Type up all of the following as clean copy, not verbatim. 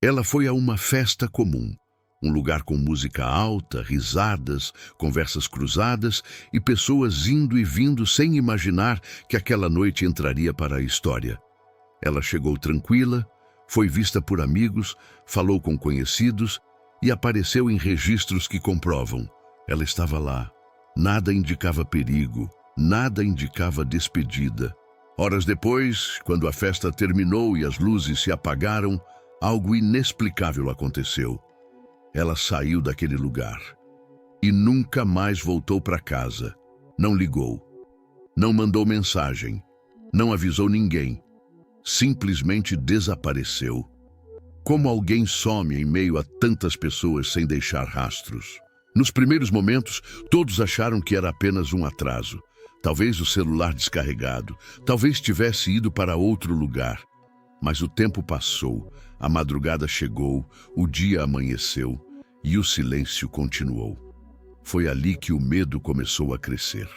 Ela foi a uma festa comum, um lugar com música alta, risadas, conversas cruzadas e pessoas indo e vindo sem imaginar que aquela noite entraria para a história. Ela chegou tranquila, foi vista por amigos, falou com conhecidos e apareceu em registros que comprovam. Ela estava lá. Nada indicava perigo, nada indicava despedida. Horas depois, quando a festa terminou e as luzes se apagaram, algo inexplicável aconteceu. Ela saiu daquele lugar e nunca mais voltou para casa. Não ligou, não mandou mensagem, não avisou ninguém. Simplesmente desapareceu. Como alguém some em meio a tantas pessoas sem deixar rastros? Nos primeiros momentos, todos acharam que era apenas um atraso. Talvez o celular descarregado, talvez tivesse ido para outro lugar. Mas o tempo passou, a madrugada chegou, o dia amanheceu e o silêncio continuou. Foi ali que o medo começou a crescer.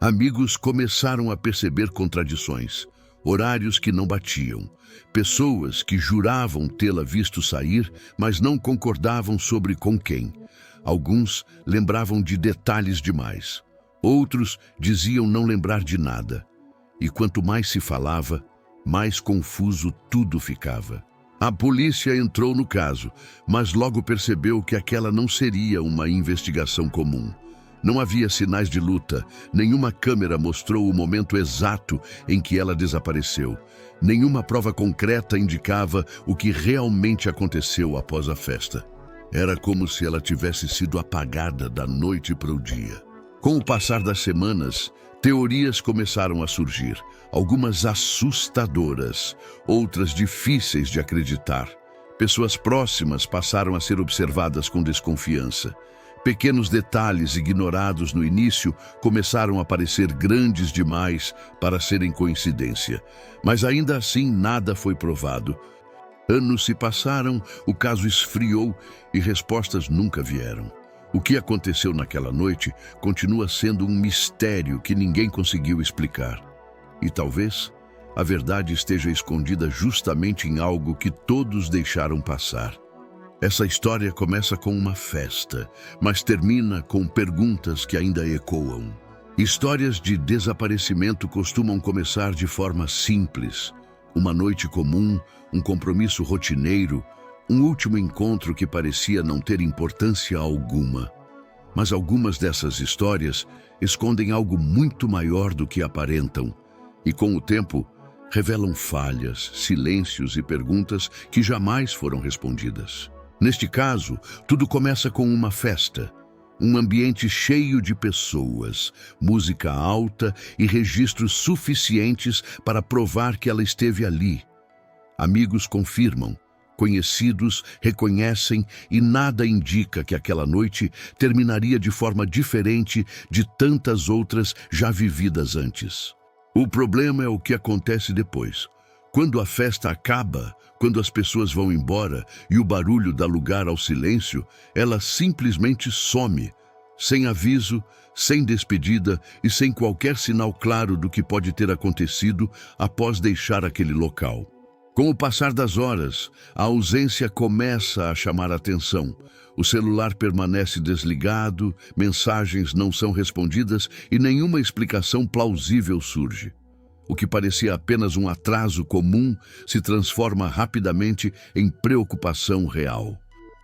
Amigos começaram a perceber contradições, horários que não batiam, pessoas que juravam tê-la visto sair, mas não concordavam sobre com quem. Alguns lembravam de detalhes demais, outros diziam não lembrar de nada. E quanto mais se falava, mais confuso tudo ficava. A polícia entrou no caso, mas logo percebeu que aquela não seria uma investigação comum. Não havia sinais de luta, nenhuma câmera mostrou o momento exato em que ela desapareceu. Nenhuma prova concreta indicava o que realmente aconteceu após a festa. Era como se ela tivesse sido apagada da noite para o dia. Com o passar das semanas, teorias começaram a surgir, algumas assustadoras, outras difíceis de acreditar. Pessoas próximas passaram a ser observadas com desconfiança. Pequenos detalhes ignorados no início começaram a parecer grandes demais para serem coincidência. Mas ainda assim nada foi provado. Anos se passaram, o caso esfriou e respostas nunca vieram. O que aconteceu naquela noite continua sendo um mistério que ninguém conseguiu explicar. E talvez a verdade esteja escondida justamente em algo que todos deixaram passar. Essa história começa com uma festa, mas termina com perguntas que ainda ecoam. Histórias de desaparecimento costumam começar de forma simples. Uma noite comum, um compromisso rotineiro, um último encontro que parecia não ter importância alguma. Mas algumas dessas histórias escondem algo muito maior do que aparentam. E com o tempo, revelam falhas, silêncios e perguntas que jamais foram respondidas. Neste caso, tudo começa com uma festa. Um ambiente cheio de pessoas, música alta e registros suficientes para provar que ela esteve ali. Amigos confirmam, conhecidos reconhecem e nada indica que aquela noite terminaria de forma diferente de tantas outras já vividas antes. O problema é o que acontece depois. Quando a festa acaba, quando as pessoas vão embora e o barulho dá lugar ao silêncio, ela simplesmente some, sem aviso, sem despedida e sem qualquer sinal claro do que pode ter acontecido após deixar aquele local. Com o passar das horas, a ausência começa a chamar a atenção. O celular permanece desligado, mensagens não são respondidas e nenhuma explicação plausível surge. O que parecia apenas um atraso comum se transforma rapidamente em preocupação real.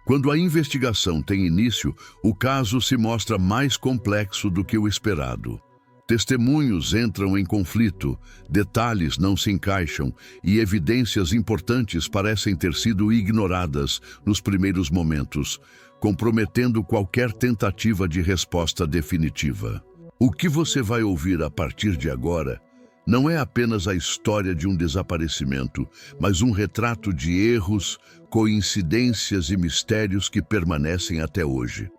Quando a investigação tem início, o caso se mostra mais complexo do que o esperado. Testemunhos entram em conflito, detalhes não se encaixam e evidências importantes parecem ter sido ignoradas nos primeiros momentos, comprometendo qualquer tentativa de resposta definitiva. O que você vai ouvir a partir de agora não é apenas a história de um desaparecimento, mas um retrato de erros, coincidências e mistérios que permanecem até hoje.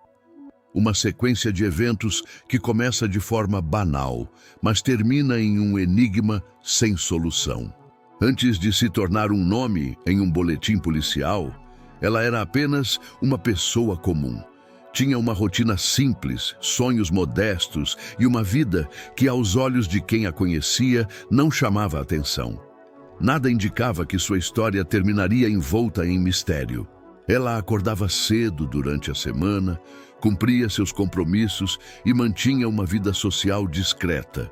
Uma sequência de eventos que começa de forma banal, mas termina em um enigma sem solução. Antes de se tornar um nome em um boletim policial, ela era apenas uma pessoa comum. Tinha uma rotina simples, sonhos modestos e uma vida que, aos olhos de quem a conhecia, não chamava atenção. Nada indicava que sua história terminaria envolta em mistério. Ela acordava cedo durante a semana, cumpria seus compromissos e mantinha uma vida social discreta.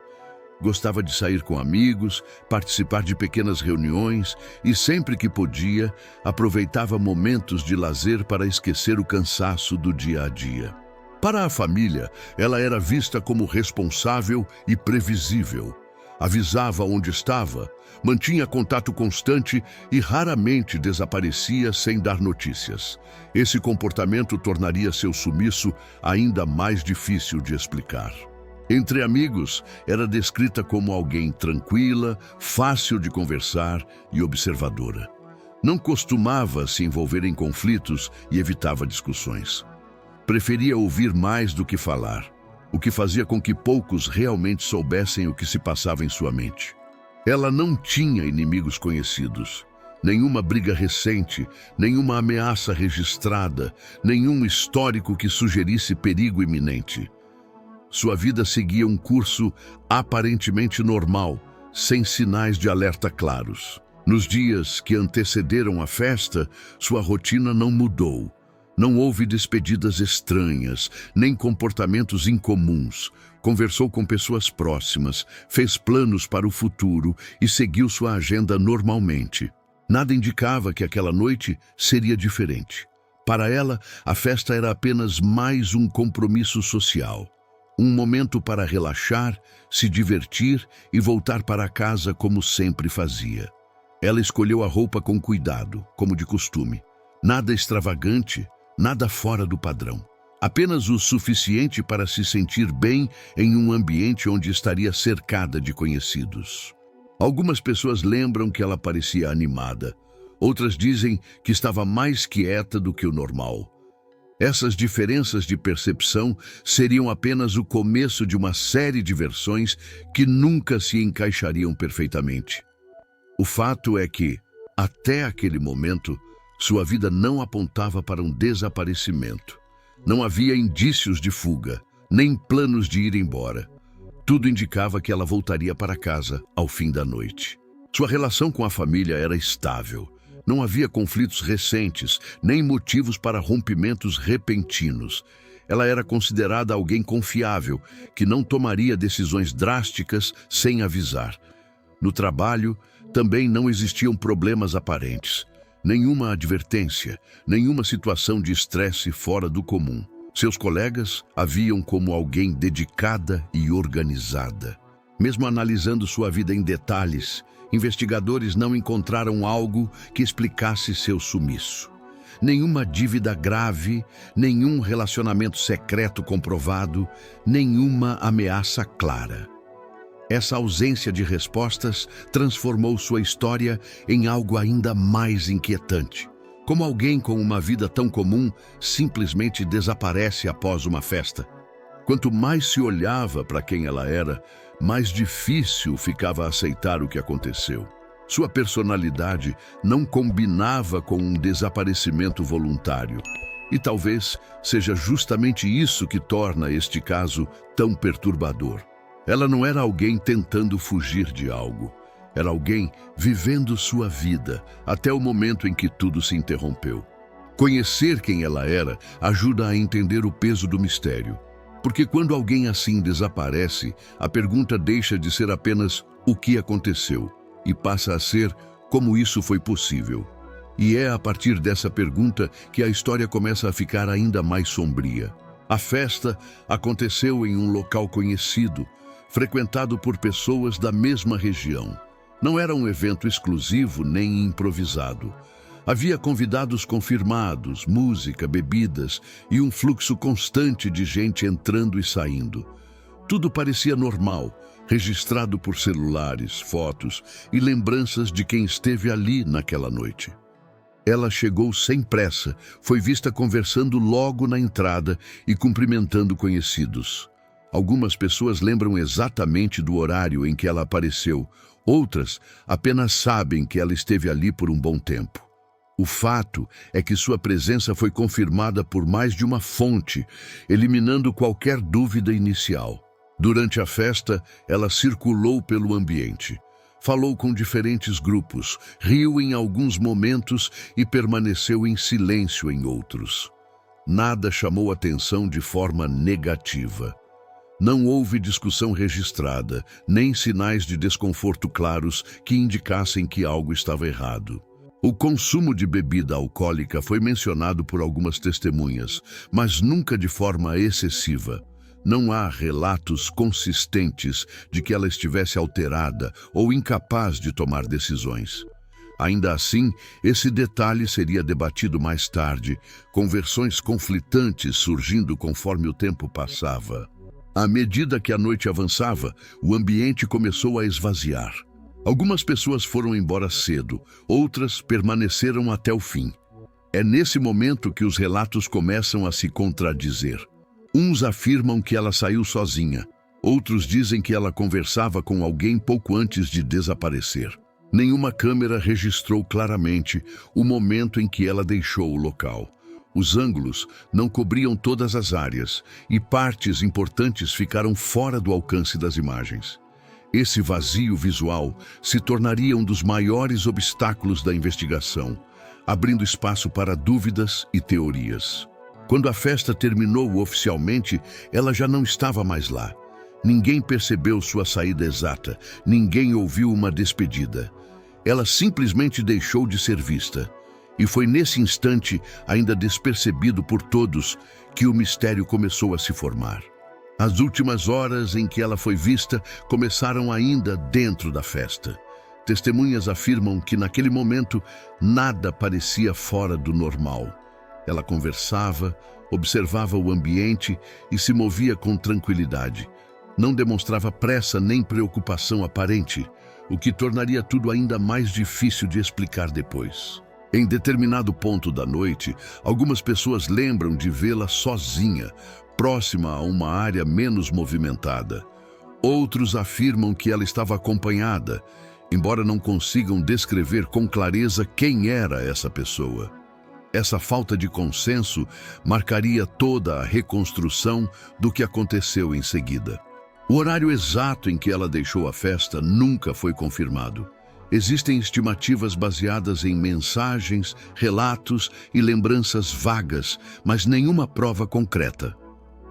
Gostava de sair com amigos, participar de pequenas reuniões e, sempre que podia, aproveitava momentos de lazer para esquecer o cansaço do dia a dia. Para a família, ela era vista como responsável e previsível. Avisava onde estava, mantinha contato constante e raramente desaparecia sem dar notícias. Esse comportamento tornaria seu sumiço ainda mais difícil de explicar. Entre amigos, era descrita como alguém tranquila, fácil de conversar e observadora. Não costumava se envolver em conflitos e evitava discussões. Preferia ouvir mais do que falar, o que fazia com que poucos realmente soubessem o que se passava em sua mente. Ela não tinha inimigos conhecidos, nenhuma briga recente, nenhuma ameaça registrada, nenhum histórico que sugerisse perigo iminente. Sua vida seguia um curso aparentemente normal, sem sinais de alerta claros. Nos dias que antecederam a festa, sua rotina não mudou. Não houve despedidas estranhas, nem comportamentos incomuns. Conversou com pessoas próximas, fez planos para o futuro e seguiu sua agenda normalmente. Nada indicava que aquela noite seria diferente. Para ela, a festa era apenas mais um compromisso social. Um momento para relaxar, se divertir e voltar para casa como sempre fazia. Ela escolheu a roupa com cuidado, como de costume. Nada extravagante, nada fora do padrão. Apenas o suficiente para se sentir bem em um ambiente onde estaria cercada de conhecidos. Algumas pessoas lembram que ela parecia animada. Outras dizem que estava mais quieta do que o normal. Essas diferenças de percepção seriam apenas o começo de uma série de versões que nunca se encaixariam perfeitamente. O fato é que, até aquele momento, sua vida não apontava para um desaparecimento. Não havia indícios de fuga, nem planos de ir embora. Tudo indicava que ela voltaria para casa ao fim da noite. Sua relação com a família era estável. Não havia conflitos recentes, nem motivos para rompimentos repentinos. Ela era considerada alguém confiável, que não tomaria decisões drásticas sem avisar. No trabalho, também não existiam problemas aparentes. Nenhuma advertência, nenhuma situação de estresse fora do comum. Seus colegas a viam como alguém dedicada e organizada. Mesmo analisando sua vida em detalhes, investigadores não encontraram algo que explicasse seu sumiço. Nenhuma dívida grave, nenhum relacionamento secreto comprovado, nenhuma ameaça clara. Essa ausência de respostas transformou sua história em algo ainda mais inquietante. Como alguém com uma vida tão comum simplesmente desaparece após uma festa. Quanto mais se olhava para quem ela era, mais difícil ficava aceitar o que aconteceu. Sua personalidade não combinava com um desaparecimento voluntário. E talvez seja justamente isso que torna este caso tão perturbador. Ela não era alguém tentando fugir de algo. Era alguém vivendo sua vida até o momento em que tudo se interrompeu. Conhecer quem ela era ajuda a entender o peso do mistério. Porque quando alguém assim desaparece, a pergunta deixa de ser apenas o que aconteceu e passa a ser como isso foi possível. E é a partir dessa pergunta que a história começa a ficar ainda mais sombria. A festa aconteceu em um local conhecido, frequentado por pessoas da mesma região. Não era um evento exclusivo nem improvisado. Havia convidados confirmados, música, bebidas e um fluxo constante de gente entrando e saindo. Tudo parecia normal, registrado por celulares, fotos e lembranças de quem esteve ali naquela noite. Ela chegou sem pressa, foi vista conversando logo na entrada e cumprimentando conhecidos. Algumas pessoas lembram exatamente do horário em que ela apareceu, outras apenas sabem que ela esteve ali por um bom tempo. O fato é que sua presença foi confirmada por mais de uma fonte, eliminando qualquer dúvida inicial. Durante a festa, ela circulou pelo ambiente. Falou com diferentes grupos, riu em alguns momentos e permaneceu em silêncio em outros. Nada chamou atenção de forma negativa. Não houve discussão registrada, nem sinais de desconforto claros que indicassem que algo estava errado. O consumo de bebida alcoólica foi mencionado por algumas testemunhas, mas nunca de forma excessiva. Não há relatos consistentes de que ela estivesse alterada ou incapaz de tomar decisões. Ainda assim, esse detalhe seria debatido mais tarde, com versões conflitantes surgindo conforme o tempo passava. À medida que a noite avançava, o ambiente começou a esvaziar. Algumas pessoas foram embora cedo, outras permaneceram até o fim. É nesse momento que os relatos começam a se contradizer. Uns afirmam que ela saiu sozinha, outros dizem que ela conversava com alguém pouco antes de desaparecer. Nenhuma câmera registrou claramente o momento em que ela deixou o local. Os ângulos não cobriam todas as áreas e partes importantes ficaram fora do alcance das imagens. Esse vazio visual se tornaria um dos maiores obstáculos da investigação, abrindo espaço para dúvidas e teorias. Quando a festa terminou oficialmente, ela já não estava mais lá. Ninguém percebeu sua saída exata, ninguém ouviu uma despedida. Ela simplesmente deixou de ser vista. E foi nesse instante, ainda despercebido por todos, que o mistério começou a se formar. As últimas horas em que ela foi vista começaram ainda dentro da festa. Testemunhas afirmam que naquele momento nada parecia fora do normal. Ela conversava, observava o ambiente e se movia com tranquilidade. Não demonstrava pressa nem preocupação aparente, o que tornaria tudo ainda mais difícil de explicar depois. Em determinado ponto da noite, algumas pessoas lembram de vê-la sozinha, próxima a uma área menos movimentada. Outros afirmam que ela estava acompanhada, embora não consigam descrever com clareza quem era essa pessoa. Essa falta de consenso marcaria toda a reconstrução do que aconteceu em seguida. O horário exato em que ela deixou a festa nunca foi confirmado. Existem estimativas baseadas em mensagens, relatos e lembranças vagas, mas nenhuma prova concreta.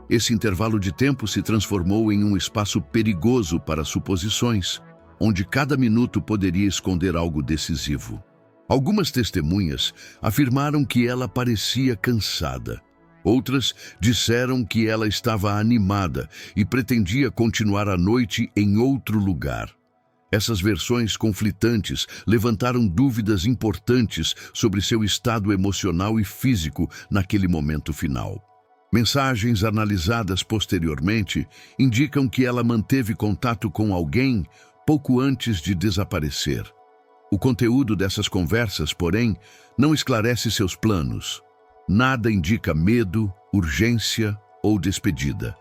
Esse intervalo de tempo se transformou em um espaço perigoso para suposições, onde cada minuto poderia esconder algo decisivo. Algumas testemunhas afirmaram que ela parecia cansada. Outras disseram que ela estava animada e pretendia continuar a noite em outro lugar. Essas versões conflitantes levantaram dúvidas importantes sobre seu estado emocional e físico naquele momento final. Mensagens analisadas posteriormente indicam que ela manteve contato com alguém pouco antes de desaparecer. O conteúdo dessas conversas, porém, não esclarece seus planos. Nada indica medo, urgência ou despedida.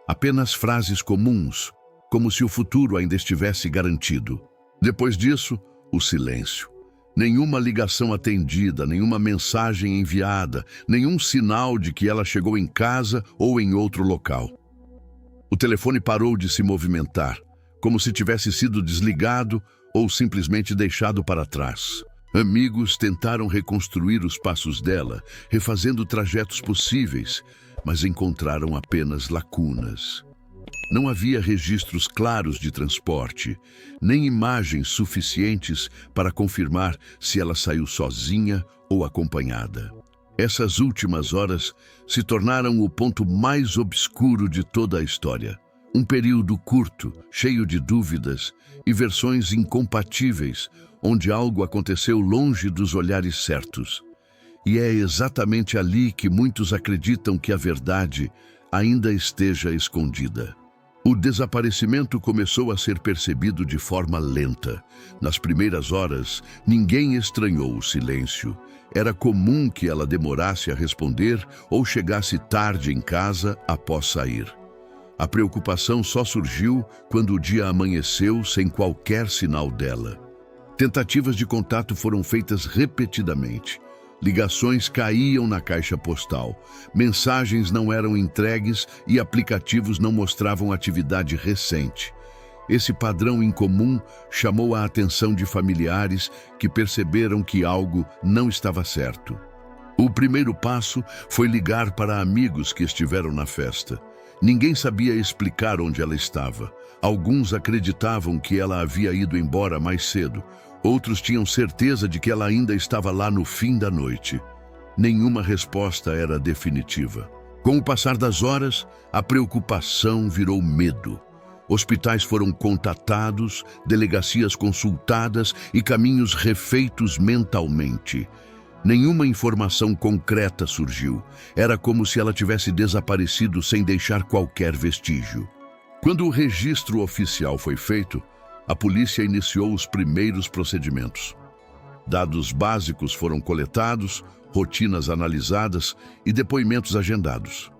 Apenas frases comuns, como se o futuro ainda estivesse garantido. Depois disso, o silêncio. Nenhuma ligação atendida, nenhuma mensagem enviada, nenhum sinal de que ela chegou em casa ou em outro local. O telefone parou de se movimentar, como se tivesse sido desligado ou simplesmente deixado para trás. Amigos tentaram reconstruir os passos dela, refazendo trajetos possíveis, mas encontraram apenas lacunas. Não havia registros claros de transporte, nem imagens suficientes para confirmar se ela saiu sozinha ou acompanhada. Essas últimas horas se tornaram o ponto mais obscuro de toda a história. Um período curto, cheio de dúvidas e versões incompatíveis, onde algo aconteceu longe dos olhares certos. E é exatamente ali que muitos acreditam que a verdade ainda esteja escondida. O desaparecimento começou a ser percebido de forma lenta. Nas primeiras horas, ninguém estranhou o silêncio. Era comum que ela demorasse a responder ou chegasse tarde em casa após sair. A preocupação só surgiu quando o dia amanheceu sem qualquer sinal dela. Tentativas de contato foram feitas repetidamente. Ligações caíam na caixa postal, mensagens não eram entregues e aplicativos não mostravam atividade recente. Esse padrão incomum chamou a atenção de familiares que perceberam que algo não estava certo. O primeiro passo foi ligar para amigos que estiveram na festa. Ninguém sabia explicar onde ela estava. Alguns acreditavam que ela havia ido embora mais cedo. Outros tinham certeza de que ela ainda estava lá no fim da noite. Nenhuma resposta era definitiva. Com o passar das horas, a preocupação virou medo. Hospitais foram contatados, delegacias consultadas e caminhos refeitos mentalmente. Nenhuma informação concreta surgiu. Era como se ela tivesse desaparecido sem deixar qualquer vestígio. Quando o registro oficial foi feito, a polícia iniciou os primeiros procedimentos. Dados básicos foram coletados, rotinas analisadas e depoimentos agendados.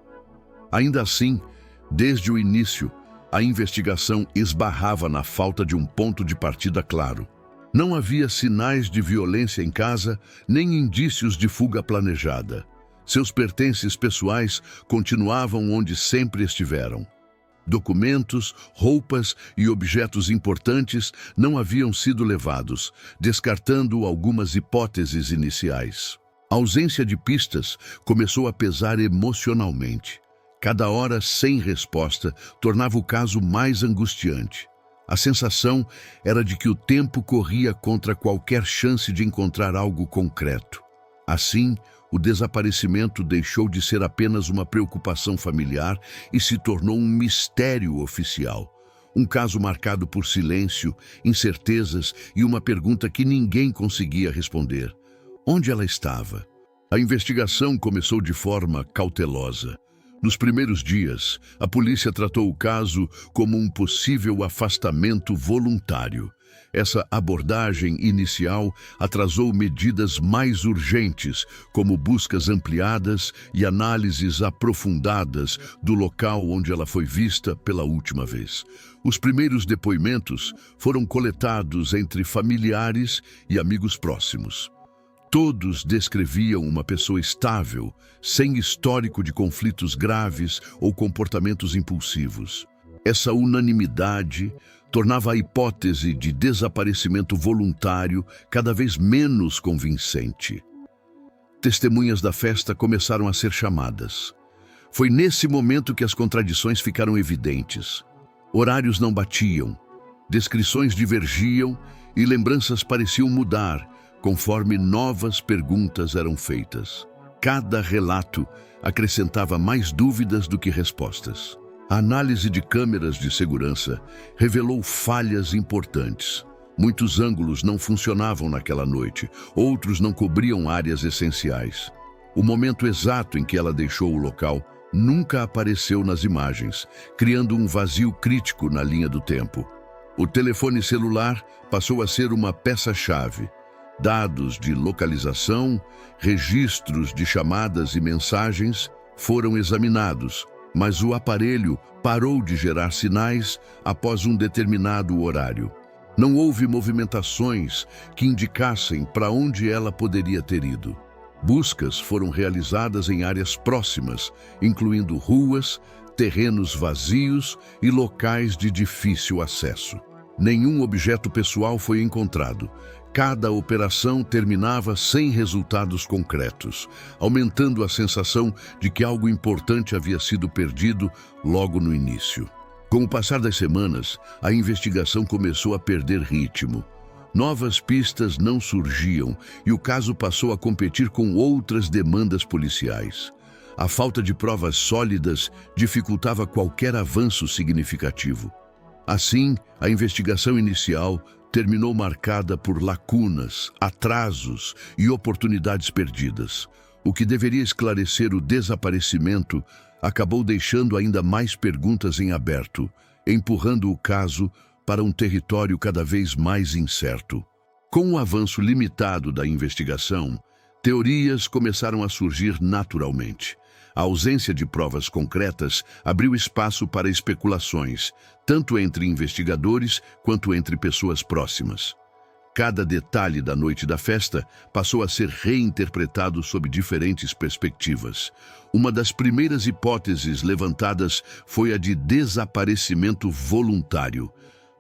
Ainda assim, desde o início, a investigação esbarrava na falta de um ponto de partida claro. Não havia sinais de violência em casa, nem indícios de fuga planejada. Seus pertences pessoais continuavam onde sempre estiveram. Documentos, roupas e objetos importantes não haviam sido levados, descartando algumas hipóteses iniciais. A ausência de pistas começou a pesar emocionalmente. Cada hora sem resposta tornava o caso mais angustiante. A sensação era de que o tempo corria contra qualquer chance de encontrar algo concreto. Assim, o desaparecimento deixou de ser apenas uma preocupação familiar e se tornou um mistério oficial. Um caso marcado por silêncio, incertezas e uma pergunta que ninguém conseguia responder. Onde ela estava? A investigação começou de forma cautelosa. Nos primeiros dias, a polícia tratou o caso como um possível afastamento voluntário. Essa abordagem inicial atrasou medidas mais urgentes, como buscas ampliadas e análises aprofundadas do local onde ela foi vista pela última vez. Os primeiros depoimentos foram coletados entre familiares e amigos próximos. Todos descreviam uma pessoa estável, sem histórico de conflitos graves ou comportamentos impulsivos. Essa unanimidade tornava a hipótese de desaparecimento voluntário cada vez menos convincente. Testemunhas da festa começaram a ser chamadas. Foi nesse momento que as contradições ficaram evidentes. Horários não batiam, descrições divergiam e lembranças pareciam mudar, conforme novas perguntas eram feitas. Cada relato acrescentava mais dúvidas do que respostas. A análise de câmeras de segurança revelou falhas importantes. Muitos ângulos não funcionavam naquela noite, outros não cobriam áreas essenciais. O momento exato em que ela deixou o local nunca apareceu nas imagens, criando um vazio crítico na linha do tempo. O telefone celular passou a ser uma peça-chave. Dados de localização, registros de chamadas e mensagens foram examinados, mas o aparelho parou de gerar sinais após um determinado horário. Não houve movimentações que indicassem para onde ela poderia ter ido. Buscas foram realizadas em áreas próximas, incluindo ruas, terrenos vazios e locais de difícil acesso. Nenhum objeto pessoal foi encontrado. Cada operação terminava sem resultados concretos, aumentando a sensação de que algo importante havia sido perdido logo no início. Com o passar das semanas, a investigação começou a perder ritmo. Novas pistas não surgiam e o caso passou a competir com outras demandas policiais. A falta de provas sólidas dificultava qualquer avanço significativo. Assim, a investigação inicial terminou marcada por lacunas, atrasos e oportunidades perdidas. O que deveria esclarecer o desaparecimento acabou deixando ainda mais perguntas em aberto, empurrando o caso para um território cada vez mais incerto. Com o avanço limitado da investigação, teorias começaram a surgir naturalmente. A ausência de provas concretas abriu espaço para especulações, tanto entre investigadores quanto entre pessoas próximas. Cada detalhe da noite da festa passou a ser reinterpretado sob diferentes perspectivas. Uma das primeiras hipóteses levantadas foi a de desaparecimento voluntário.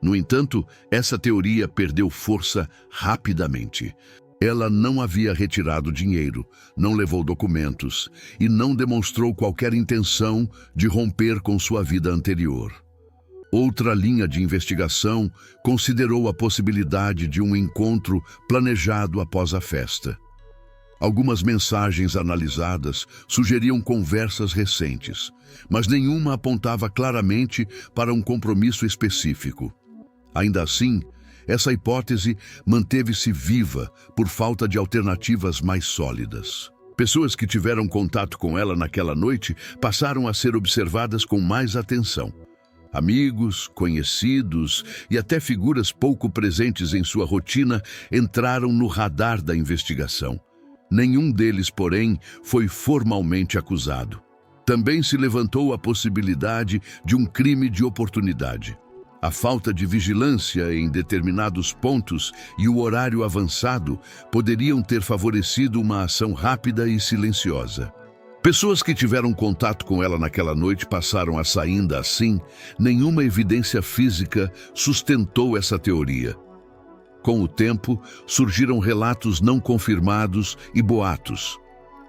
No entanto, essa teoria perdeu força rapidamente. Ela não havia retirado dinheiro, não levou documentos e não demonstrou qualquer intenção de romper com sua vida anterior. Outra linha de investigação considerou a possibilidade de um encontro planejado após a festa. Algumas mensagens analisadas sugeriam conversas recentes, mas nenhuma apontava claramente para um compromisso específico. Ainda assim, essa hipótese manteve-se viva por falta de alternativas mais sólidas. Pessoas que tiveram contato com ela naquela noite passaram a ser observadas com mais atenção. Amigos, conhecidos e até figuras pouco presentes em sua rotina entraram no radar da investigação. Nenhum deles, porém, foi formalmente acusado. Também se levantou a possibilidade de um crime de oportunidade. A falta de vigilância em determinados pontos e o horário avançado poderiam ter favorecido uma ação rápida e silenciosa. Pessoas que tiveram contato com ela naquela noite passaram a sair. Ainda assim, nenhuma evidência física sustentou essa teoria. Com o tempo, surgiram relatos não confirmados e boatos.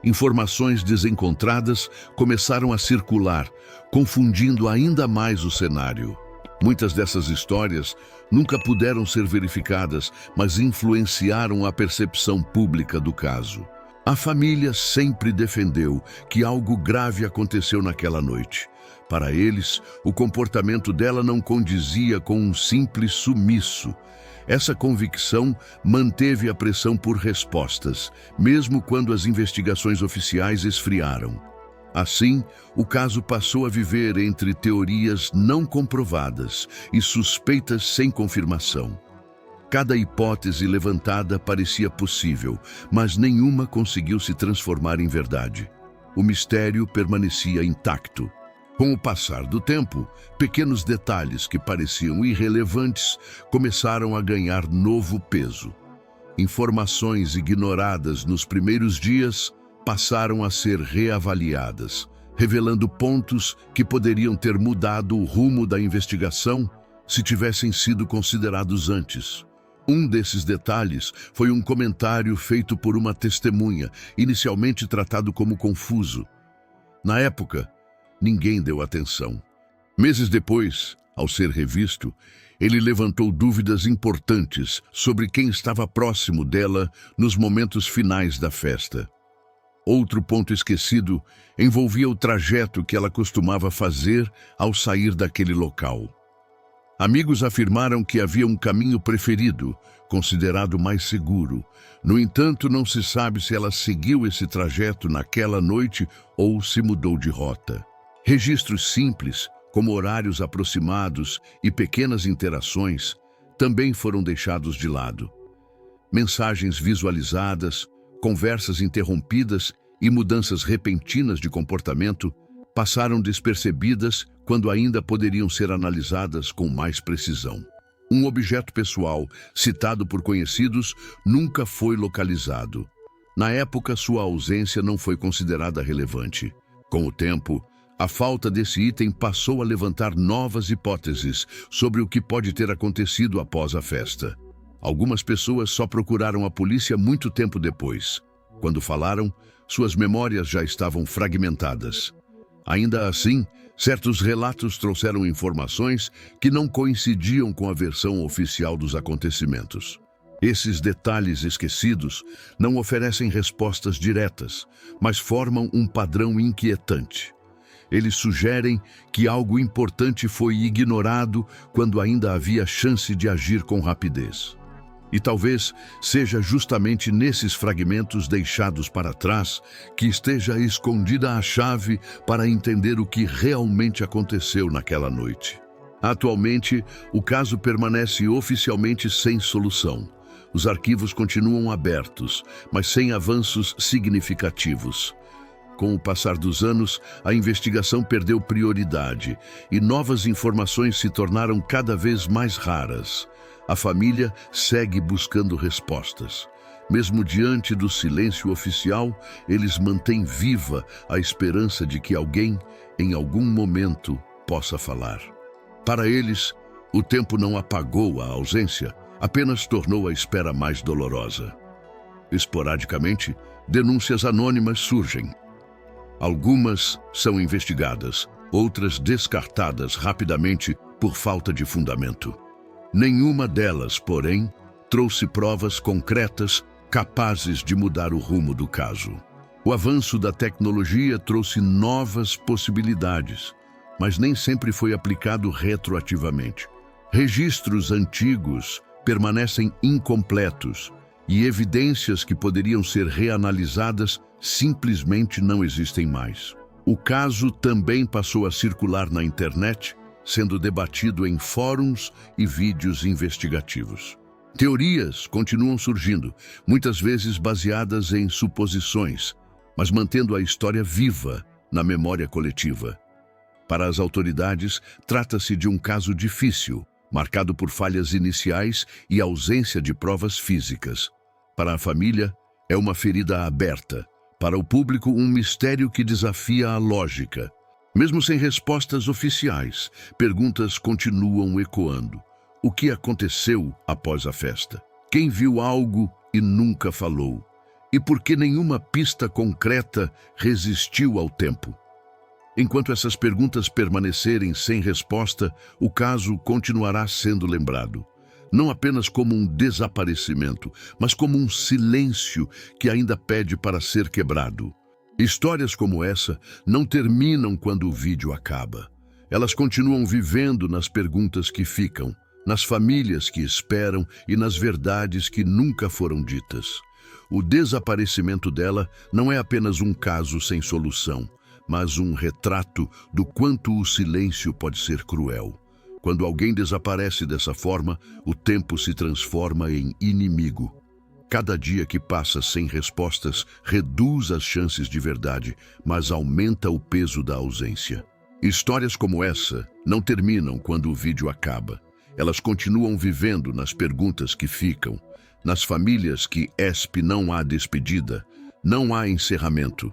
Informações desencontradas começaram a circular, confundindo ainda mais o cenário. Muitas dessas histórias nunca puderam ser verificadas, mas influenciaram a percepção pública do caso. A família sempre defendeu que algo grave aconteceu naquela noite. Para eles, o comportamento dela não condizia com um simples sumiço. Essa convicção manteve a pressão por respostas, mesmo quando as investigações oficiais esfriaram. Assim, o caso passou a viver entre teorias não comprovadas e suspeitas sem confirmação. Cada hipótese levantada parecia possível, mas nenhuma conseguiu se transformar em verdade. O mistério permanecia intacto. Com o passar do tempo, pequenos detalhes que pareciam irrelevantes começaram a ganhar novo peso. Informações ignoradas nos primeiros dias passaram a ser reavaliadas, revelando pontos que poderiam ter mudado o rumo da investigação se tivessem sido considerados antes. Um desses detalhes foi um comentário feito por uma testemunha, inicialmente tratado como confuso. Na época, ninguém deu atenção. Meses depois, ao ser revisto, ele levantou dúvidas importantes sobre quem estava próximo dela nos momentos finais da festa. Outro ponto esquecido envolvia o trajeto que ela costumava fazer ao sair daquele local. Amigos afirmaram que havia um caminho preferido, considerado mais seguro. No entanto, não se sabe se ela seguiu esse trajeto naquela noite ou se mudou de rota. Registros simples, como horários aproximados e pequenas interações, também foram deixados de lado. Mensagens visualizadas, conversas interrompidas e mudanças repentinas de comportamento passaram despercebidas quando ainda poderiam ser analisadas com mais precisão. Um objeto pessoal, citado por conhecidos, nunca foi localizado. Na época, sua ausência não foi considerada relevante. Com o tempo, a falta desse item passou a levantar novas hipóteses sobre o que pode ter acontecido após a festa. Algumas pessoas só procuraram a polícia muito tempo depois. Quando falaram, suas memórias já estavam fragmentadas. Ainda assim, certos relatos trouxeram informações que não coincidiam com a versão oficial dos acontecimentos. Esses detalhes esquecidos não oferecem respostas diretas, mas formam um padrão inquietante. Eles sugerem que algo importante foi ignorado quando ainda havia chance de agir com rapidez. E talvez seja justamente nesses fragmentos deixados para trás que esteja escondida a chave para entender o que realmente aconteceu naquela noite. Atualmente, o caso permanece oficialmente sem solução. Os arquivos continuam abertos, mas sem avanços significativos. Com o passar dos anos, a investigação perdeu prioridade e novas informações se tornaram cada vez mais raras. A família segue buscando respostas. Mesmo diante do silêncio oficial, eles mantêm viva a esperança de que alguém, em algum momento, possa falar. Para eles, O tempo não apagou a ausência, apenas tornou a espera mais dolorosa. Esporadicamente, denúncias anônimas surgem. Algumas são investigadas, outras descartadas rapidamente por falta de fundamento. Nenhuma delas, porém, trouxe provas concretas capazes de mudar o rumo do caso. O avanço da tecnologia trouxe novas possibilidades, mas nem sempre foi aplicado retroativamente. Registros antigos permanecem incompletos e evidências que poderiam ser reanalisadas simplesmente não existem mais. O caso também passou a circular na internet, sendo debatido em fóruns e vídeos investigativos. Teorias continuam surgindo, muitas vezes baseadas em suposições, mas mantendo a história viva na memória coletiva. Para as autoridades, trata-se de um caso difícil, marcado por falhas iniciais e ausência de provas físicas. Para a família, é uma ferida aberta. Para o público, um mistério que desafia a lógica. Mesmo sem respostas oficiais, perguntas continuam ecoando. O que aconteceu após a festa? Quem viu algo e nunca falou? E por que nenhuma pista concreta resistiu ao tempo? Enquanto essas perguntas permanecerem sem resposta, o caso continuará sendo lembrado. Não apenas como um desaparecimento, mas como um silêncio que ainda pede para ser quebrado. Histórias como essa não terminam quando o vídeo acaba. Elas continuam vivendo nas perguntas que ficam, nas famílias que esperam e nas verdades que nunca foram ditas. O desaparecimento dela não é apenas um caso sem solução, mas um retrato do quanto o silêncio pode ser cruel. Quando alguém desaparece dessa forma, o tempo se transforma em inimigo. Cada dia que passa sem respostas reduz as chances de verdade, mas aumenta o peso da ausência. Histórias como essa não terminam quando o vídeo acaba. Elas continuam vivendo nas perguntas que ficam, nas famílias que não há despedida, não há encerramento,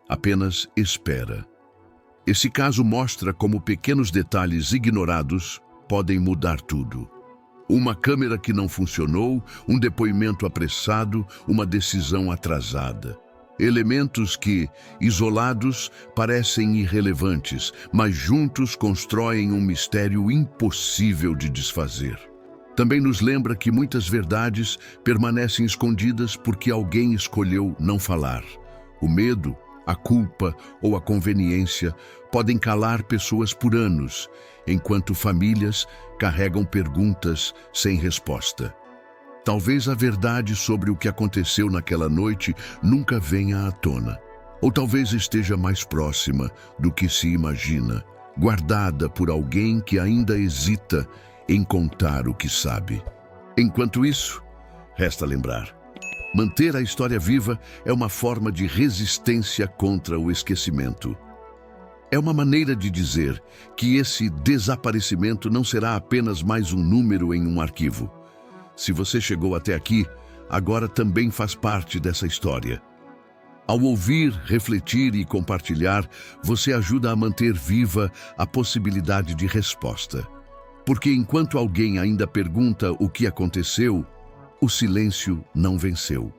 apenas espera. Esse caso mostra como pequenos detalhes ignorados podem mudar tudo. Uma câmera que não funcionou, um depoimento apressado, uma decisão atrasada. Elementos que, isolados, parecem irrelevantes, mas juntos constroem um mistério impossível de desfazer. Também nos lembra que muitas verdades permanecem escondidas porque alguém escolheu não falar. O medo, a culpa ou a conveniência podem calar pessoas por anos, enquanto famílias carregam perguntas sem resposta. Talvez a verdade sobre o que aconteceu naquela noite nunca venha à tona, ou talvez esteja mais próxima do que se imagina, guardada por alguém que ainda hesita em contar o que sabe. Enquanto isso, resta lembrar: manter a história viva é uma forma de resistência contra o esquecimento. É uma maneira de dizer que esse desaparecimento não será apenas mais um número em um arquivo. Se você chegou até aqui, agora também faz parte dessa história. Ao ouvir, refletir e compartilhar, você ajuda a manter viva a possibilidade de resposta. Porque enquanto alguém ainda pergunta o que aconteceu, o silêncio não venceu.